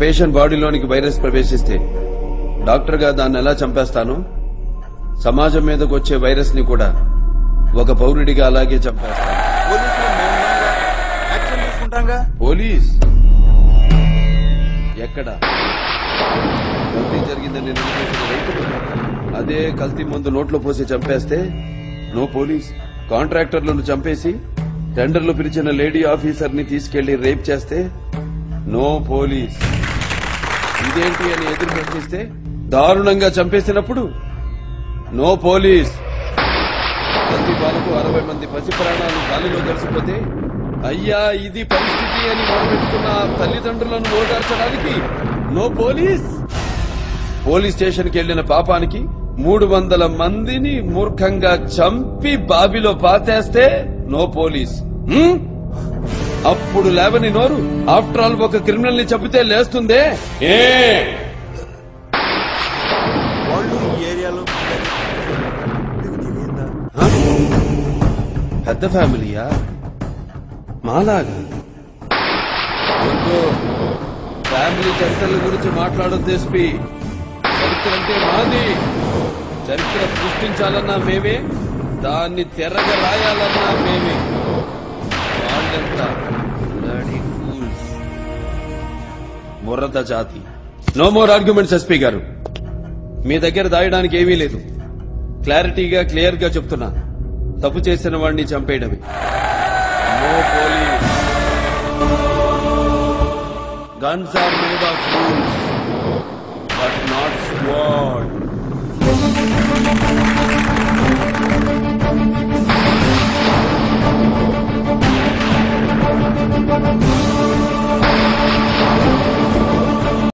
Patient బాడీలోనికి virus ప్రవేశిస్తే doctor గా దాన్ని ఎలా చంపేస్తాను, సమాజం మీదకు వచ్చే వైరస్ ని కూడా ఒక పౌరుడిగా అలాగే చంపేస్తాను. పోలీస్ ఎక్కడ కల్తీ జరిగిందని నిరూపించిన రైతులు అదే కల్తీ మందు నోట్లో పోసి చంపేస్తే నో పోలీస్. కాంట్రాక్టర్లను చంపేసి టెండర్లు పిలిచిన లేడీ ఆఫీసర్ ని తీసుకెళ్లి రేప్ చేస్తే నో పోలీస్. ఇదేంటి అని ఎదురు ప్రశ్నిస్తే దారుణంగా చంపేసినప్పుడు నో పోలీస్. ప్రతి బాలకు 60 మంది పసి ప్రాణాలు గాలిలో కలిసిపోతే అయ్యా ఇది పరిస్థితి అని మొదలుపెట్టుకున్న తల్లిదండ్రులను ఓదార్చడానికి నో పోలీస్. పోలీస్ స్టేషన్ కి వెళ్లిన పాపానికి 300 మందిని మూర్ఖంగా చంపి బావిలో పాతేస్తే నో పోలీస్. అప్పుడు లేవని నోరు ఆఫ్టర్ ఆల్ ఒక క్రిమినల్ ని చంపితే లేస్తుందే. పెద్ద ఫ్యామిలీయా మాలాగా? ఫ్యామిలీ చరిత్రల గురించి మాట్లాడొద్దు ఎస్పీ. చరిత్ర అంటే మాది. చరిత్ర సృష్టించాలన్నా మేమే, దాన్ని తెరగ రాయాలన్నా మేమే. వాళ్ళంతా ముర్రద జాతి. నో మోర్ ఆర్గ్యుమెంట్స్ ఎస్పీ గారు. మీ దగ్గర దాయడానికి ఏమీ లేదు. క్లారిటీగా క్లియర్ గా చెప్తున్నా, తప్పు చేసిన వాడిని చంపేయడమే. No police. Guns are made of rules, but not sword.